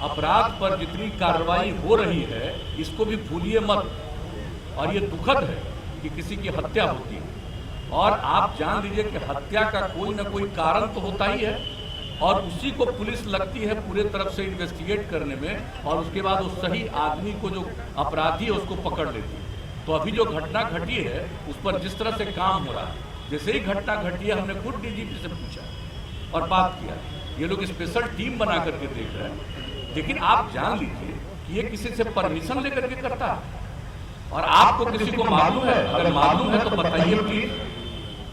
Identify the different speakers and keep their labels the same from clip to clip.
Speaker 1: अपराध पर जितनी कार्रवाई हो रही है इसको भी भूलिए मत। और ये दुखद है कि किसी की हत्या होती है, और आप जान लीजिए कि हत्या का कोई ना कोई कारण तो होता ही है, और उसी को पुलिस लगती है पूरे तरफ से इन्वेस्टिगेट करने में, और उसके बाद उस सही आदमी को जो अपराधी है उसको पकड़ लेती है। तो अभी जो घटना घटी है उस पर जिस तरह से काम हो रहा है, जैसे ही घटना घटी है हमने खुद डीजीपी से पूछा और बात किया। ये लोग स्पेशल टीम बना करके देख रहे हैं, लेकिन आप जान लीजिए कि ये किसी से परमिशन लेकर के करता है। और आपको किसी को मालूम है, अगर मालूम है तो बताइए प्लीज।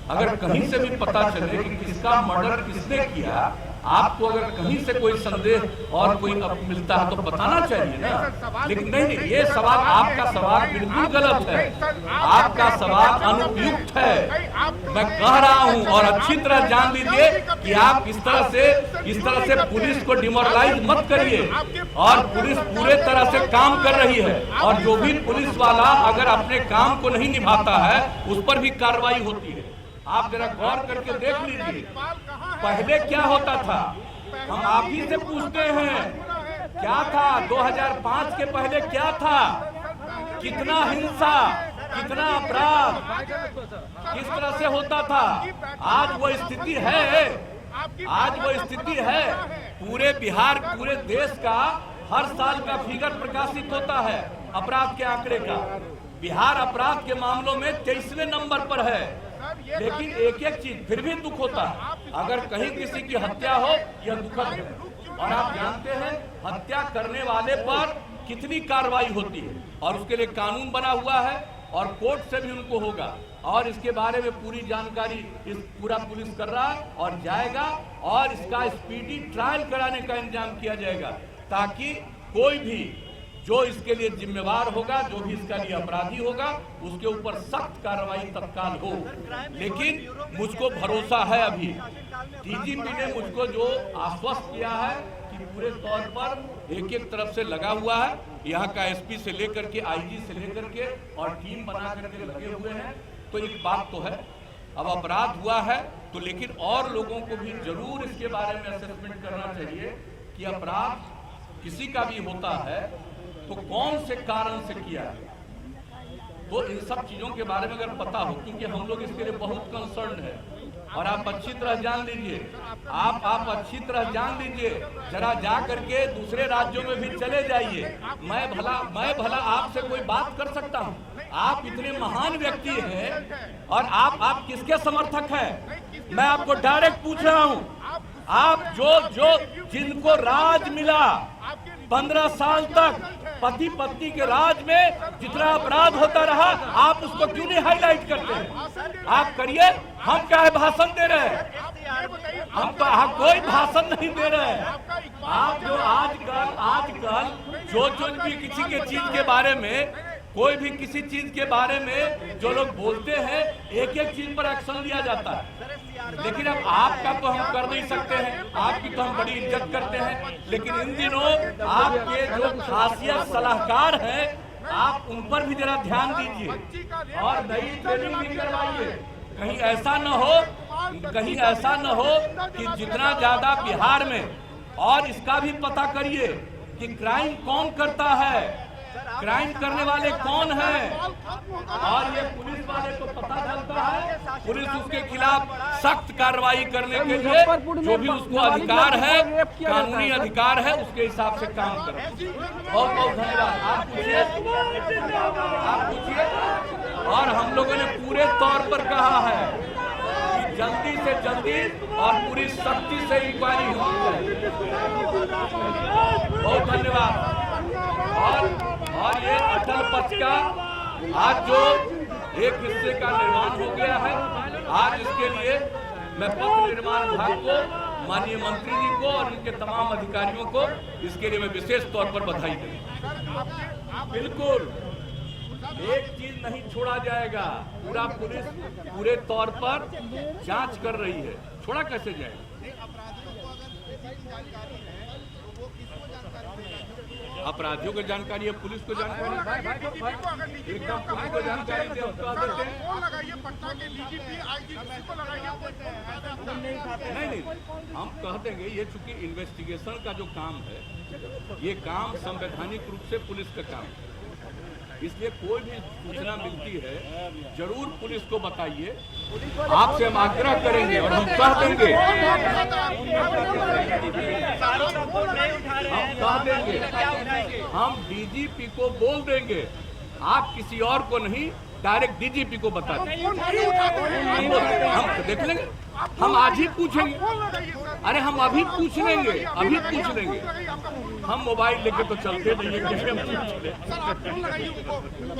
Speaker 1: अगर कहीं से भी पता चले कि किसका मर्डर किसने किया, आपको अगर कहीं से कोई संदेह और कोई मिलता है तो बताना चाहिए ना। लेकिन नहीं, ये सवाल, आपका सवाल बिल्कुल गलत है, आपका सवाल अनुपयुक्त है। मैं कह रहा हूं और अच्छी तरह जान लीजिए कि आप इस तरह से पुलिस को डिमोरलाइज मत करिए। और पुलिस पूरे तरह से काम कर रही है, और जो भी पुलिस वाला अगर अपने काम को नहीं निभाता है उस पर भी कार्रवाई होती है। आप जरा गौर करके देख लीजिए, पहले क्या होता था, हम आप ही से पूछते हैं क्या था 2005 के पहले क्या था, कितना हिंसा, कितना अपराध, किस तरह से होता था। आज वो स्थिति है, आज वो स्थिति है। पूरे बिहार, पूरे देश का हर साल का फिगर प्रकाशित होता है अपराध के आंकड़े का। बिहार अपराध के मामलों में 23वें नंबर पर है। लेकिन एक एक चीज फिर भी दुख होता है, अगर कहीं किसी की हत्या हो यह दुखद है। और आप जानते हैं हत्या करने वाले पर कितनी कार्रवाई होती है, और उसके लिए कानून बना हुआ है, और कोर्ट से भी उनको होगा। और इसके बारे में पूरी जानकारी इस पूरा पुलिस कर रहा है और जाएगा, और इसका स्पीडी ट्रायल कराने का इंतजाम किया जाएगा, ताकि कोई भी जो इसके लिए जिम्मेवार होगा, जो भी इसका लिए अपराधी होगा, उसके ऊपर सख्त कार्रवाई तत्काल हो। लेकिन मुझको भरोसा है, अभी डीजीपी ने मुझको जो आश्वस्त किया है कि पूरे तौर पर एक एक तरफ से लगा हुआ है, यहाँ का एसपी से लेकर के आईजी से लेकर के, और टीम बना करके लगे हुए हैं। तो एक बात तो है, अब अपराध हुआ है तो लेकिन और लोगों को भी जरूर इसके बारे में असेसमेंट करना चाहिए कि अपराध किसी का भी होता है तो कौन से कारण से किया है। तो इन सब चीजों के बारे में अगर पता हो, क्योंकि हम लोग इसके लिए बहुत कंसर्न है, और आप अच्छी तरह जान लीजिए, आप अच्छी तरह जान लीजिए, जरा जा करके दूसरे राज्यों में भी चले जाइए। मैं भला आपसे कोई बात कर सकता हूँ? आप इतने महान व्यक्ति हैं, और आप किसके समर्थक हैं? मैं आपको डायरेक्ट पूछ रहा हूँ। आप जो जिनको राज मिला 15 साल तक, पति पत्नी के राज में जितना अपराध होता रहा, आप उसको क्यों नहीं हाईलाइट करते हैं? आप करिए, हम क्या है भाषण दे रहे हैं? हम तो कोई भाषण नहीं दे रहे हैं। आप जो आजकल जो भी किसी के चीज के बारे में, कोई भी किसी चीज के बारे में जो लोग बोलते हैं, एक एक चीज पर एक्शन लिया जाता है। लेकिन अब आपका तो हम कर नहीं सकते हैं, आपकी तो हम बड़ी इज्जत करते हैं, लेकिन इन दिनों आपके जो खासियत सलाहकार हैं, आप उन पर भी जरा ध्यान दीजिए और नई ट्रेनिंग भी करवाइए। कहीं ऐसा न हो कि जितना ज्यादा बिहार में, और इसका भी पता करिए कि क्राइम कौन करता है, क्राइम करने वाले कौन हैं, और ये पुलिस वाले को पता चलता है, पुलिस उसके खिलाफ सख्त कार्रवाई करने के लिए जो भी उसको अधिकार है, कानूनी अधिकार है, उसके हिसाब से काम करे। बहुत बहुत धन्यवाद। आप पूछिए। और हम लोगों ने पूरे तौर पर कहा है कि जल्दी से जल्दी और पूरी सख्ती से इंक्वायरी होनी चाहिए। बहुत धन्यवाद। और ये अटल पथ का आज जो एक हिस्से का निर्माण हो गया है, आज इसके लिए मैं पथ निर्माण विभाग को, माननीय मंत्री जी को और उनके तमाम अधिकारियों को इसके लिए मैं विशेष तौर पर बधाई दूंगा। बिल्कुल एक चीज नहीं छोड़ा जाएगा, पूरा पुलिस पूरे तौर पर जांच कर रही है, छोड़ा कैसे जाएगा? अपराधियों को जानकारी है, पुलिस को जानकारी है, एकदम पुलिस को जानकारी दे, हम कह देते हैं। नहीं, हम कह देंगे ये चूंकि इन्वेस्टिगेशन का जो काम है, ये काम संवैधानिक रूप से पुलिस का काम है, इसलिए कोई भी सूचना मिलती है जरूर पुलिस को बताइए। आपसे हम आग्रह करेंगे और हम कह देंगे, हम डीजीपी को बोल देंगे, आप किसी और को नहीं डायरेक्ट डीजीपी को बता दें। हम देख लेंगे, हम आज ही पूछेंगे, अरे हम अभी पूछ लेंगे, अभी पूछ लेंगे। हम मोबाइल लेके तो चलते नहीं है,